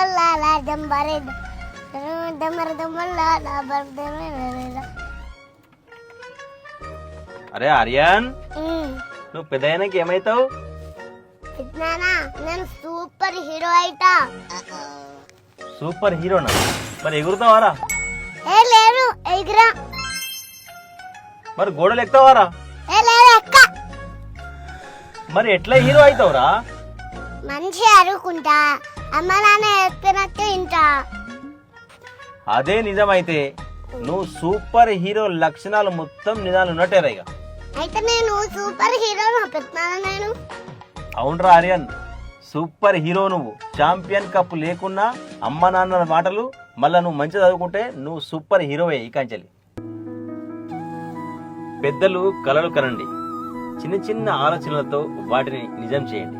దమ్మల్లా దమ్మరే దమ్మర దమ్మల్లా అరే ఆర్యన్, నువ్వు పెద్దయ్యానికి ఏమైతావు? నేను సూపర్ హీరో అయితా. సూపర్ హీరోనా? మరి ఎగురుతావారా? ఏ లేదు ఎగిరా. మరి గోడలు ఎక్కుతావారా? ఏ లేదు ఎక్క. మరి ఎట్లా హీరో అవుతావురా? మంచి అరుకుంటా, అమ్మ నాన్న ఎత్తినట్టు ఇంటా. అదే నిజమైతే నువ్వు సూపర్ హీరో లక్షణాలు మొత్తం నిజాలు ఉన్నట్టేరా. ఇక అయితే నేను సూపర్ హీరోను పెడుతున్నాను. నేను అవునరా ఆర్యన్, సూపర్ హీరో నువ్వు. ఛాంపియన్ కప్ లేకున్నా అమ్మ నాన్నల మాటలు మళ్ళా నువ్వు మంచిగా చదువుకుంటే నువ్వు సూపర్ హీరోవే. ఈ కంచెలి పెద్దలు కలలు కనండి, చిన్న చిన్న ఆలోచనలతో వాటిని నిజం చేయండి.